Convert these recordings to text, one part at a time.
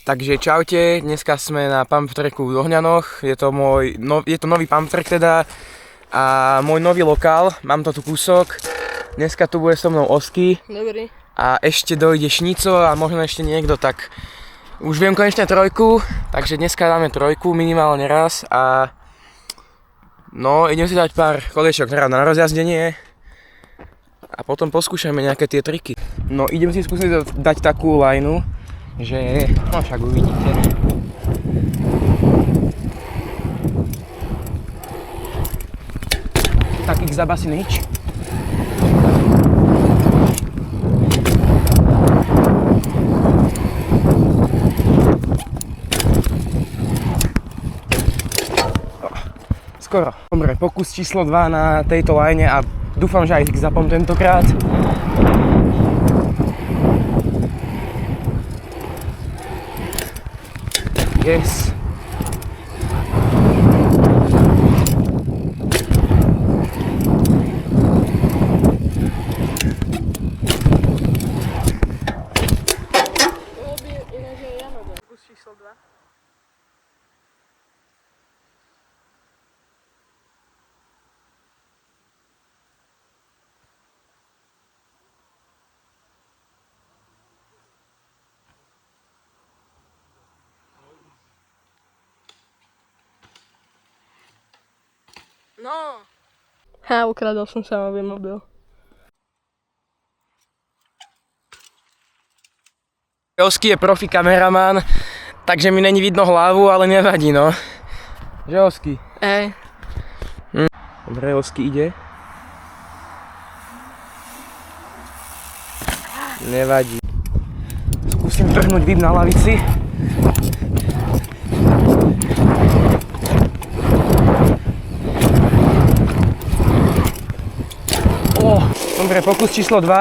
Takže čaute, dneska sme na pump tracku v Ohňanoch, je to nový pump track teda a môj nový lokál, mám to tu kúsok, dneska tu bude so mnou Oski. Dobrý. A ešte dojde Šnico a možno ešte niekto, tak už viem konečne trojku, takže dneska dáme trojku minimálne raz a no idem si dať pár koliečok na rozjazdenie a potom poskúšame nejaké tie triky. No idem si skúsiť dať takú lineu, že no však uvidíte. Tak ich zabasi nič. Skoro. Dobre, pokus číslo 2 na tejto line a dúfam, že aj ich zapom tentokrát. Yes. Pokus číslo 2. No. Ukradol som sa mobil. Oski je profi kameraman, takže mi není vidno hlavu, ale nevadí no. Že Oski? Dobre, Oski ide. Nevadí. Skúsim trhnúť vid na lavici. Dobre, pokus číslo 2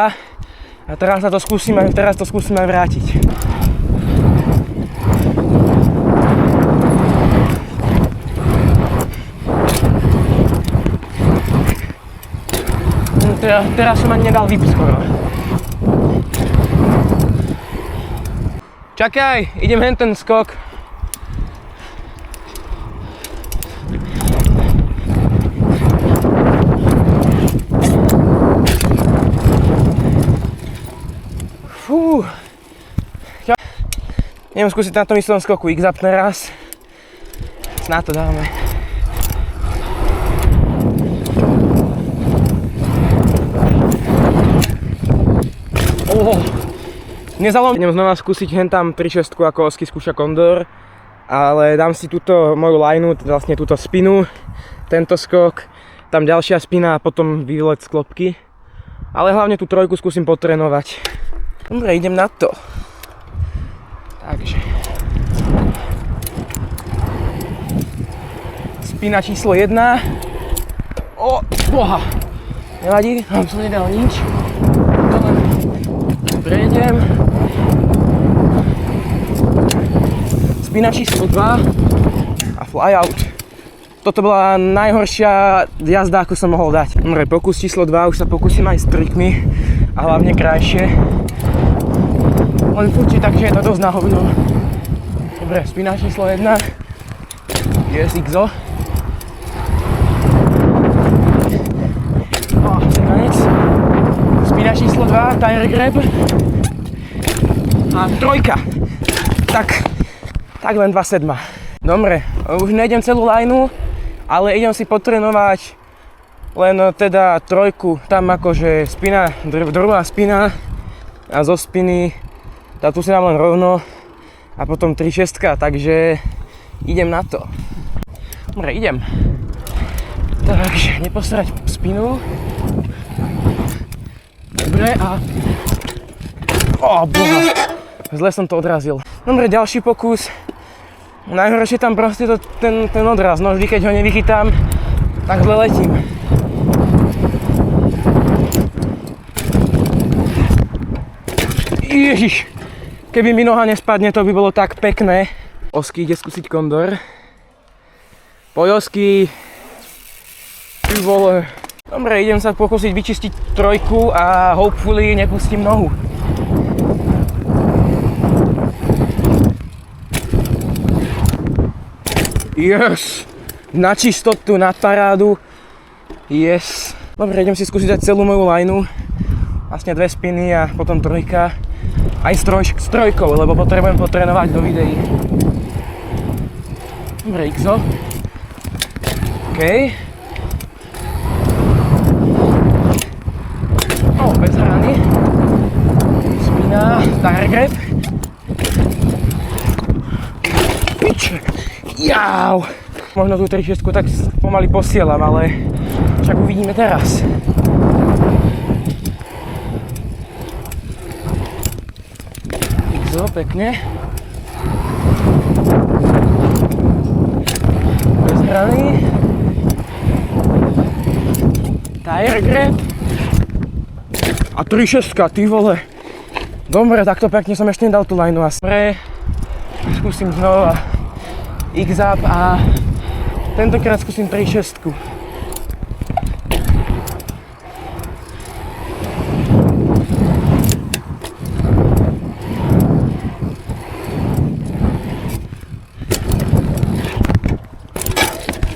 a teraz to skúsim aj vrátiť. Teraz som ani nedal vyp skoro. Čakaj, idem hen ten skok. Fú. Idem skúsiť na tom istom skoku x-up raz. Snáď to dáme. Nezalom. Idem znova skúsiť hen tam 3-6 ako Oski skúša Kondor, ale dám si túto moju lineu, vlastne túto spinu, tento skok, tam ďalšia spina a potom výlet z klopky. Ale hlavne tú trojku skúsim potrénovať. Dobre, idem na to. Takže. Spina číslo 1. Boha. Nevadí, tam som nedal nič. To len prejdem. Spina číslo 2 a fly out. Toto bola najhoršia jazda, ako som mohol dať. Dobre, pokus číslo 2, už sa pokúsim aj s trikmi a hlavne krajšie. Len furčí, takže je to dosť na hovno. Dobre, spina číslo 1. Yes, XO. Konec. Spina číslo 2, tire grab. A trojka. Tak len 2,7. Dobre, už nejdem celú lineu, ale idem si potrénovať len teda trojku. Tam akože spina, druhá spina a zo spiny tu si dám len rovno a potom 3-6, takže idem na to. Dobre, idem. Takže neposrať spinu. Dobre a... Boha. Zle som to odrazil. Dobre, ďalší pokus. Najhoršie tam proste ten odraz, no vždy keď ho nevychytám, tak zle letím. Ježiš, keby mi noha nespadne, to by bolo tak pekné. Oski ide skúsiť Kondor. Poď Oski. Ty vole. Dobre, idem sa pokúsiť vyčistiť trojku a hopefully nepustím nohu. Yes! Na čistotu, na parádu. Yes. Dobre, idem si skúsiť dať celú moju lineu. Vlastne 2 spiny a potom 3. Aj s trojkou, lebo potrebujem potrénovať do videí. Dobre, XO. OK. Bez rány. Spina, tire grab. Piče. Jau. Možno tú 3-6 tak pomaly posielam, ale však uvidíme teraz. XO, pekne. Bez rány. Tire grab. A 3-6, ty vole. Dobre, takto pekne som ešte nedal tú lineu asi. Dobre, skúsim znova X-up a tentokrát skúsim 3-6.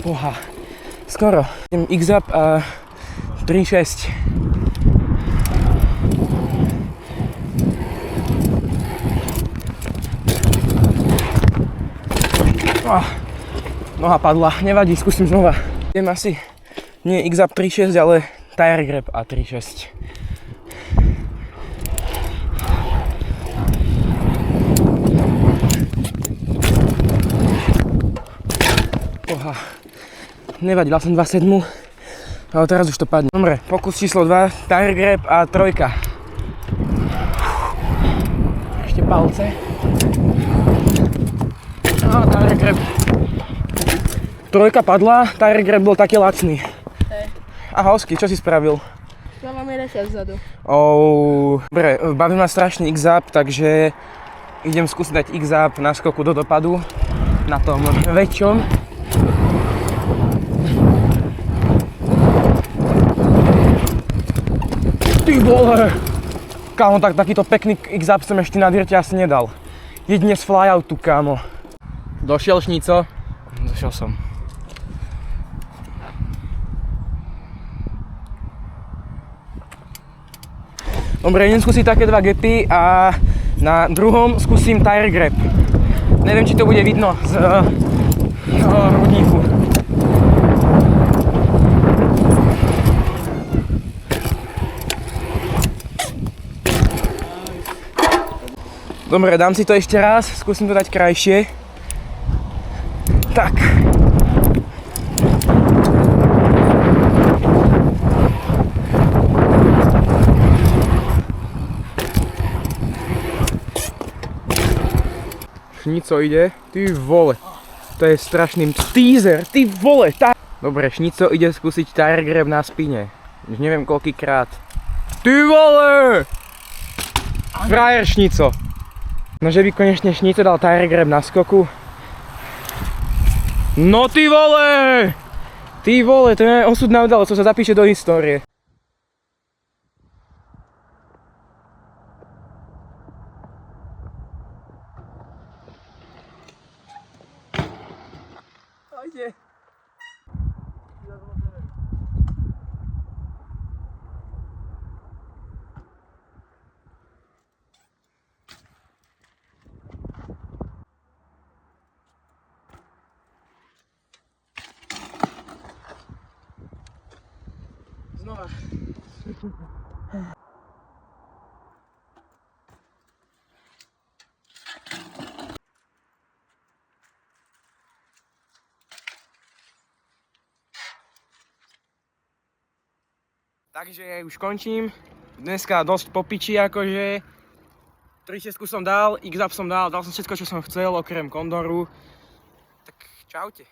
Oha, skoro. Idem X-up a 3-6. Noha padla, nevadí, skúsim znova. Idem asi nie X-up 3-6, ale tire grab a 3-6. Oha, nevadí, dal som 2-7, ale teraz už to padne. Dobre, pokus číslo 2, tire grab a 3. Ešte palce. Tire grab. 3 padla, tire grab bol taký lacný. Hej. Ahojsky, čo si spravil? Dávam jeden šéf vzadu. Dobre, baví ma strašne X-up, takže idem skúsiť dať X-up na skoku do dopadu. Na tom väčšom. Ty vole! Kámo, takýto pekný X-up som ešte na dirte asi nedal. Jedine z flyoutu, kámo. Došiel Šnico? Došiel som. Dobre, idem skúsiť také 2 gapy a na druhom skúsim tire grab. Neviem, či to bude vidno z hrudníku. Dobre, dám si to ešte raz, skúsim to dať krajšie. Tak. Šnico ide, ty vole. To je strašný teaser, ty vole. Dobre, Šnico ide skúsiť tire grab na spine. Už neviem koľkýkrát. Ty vole! Frajer Šnico. No, že by konečne Šnico dal tire grab na skoku. No ty vole! Ty vole, to je osudná udalosť, to sa zapíše do histórie. Pojde. Znova. Takže už končím. Dneska dosť po piči, akože 3-6 som dal, X-up som dal som všetko, čo som chcel, okrem kondoru. Tak čaute.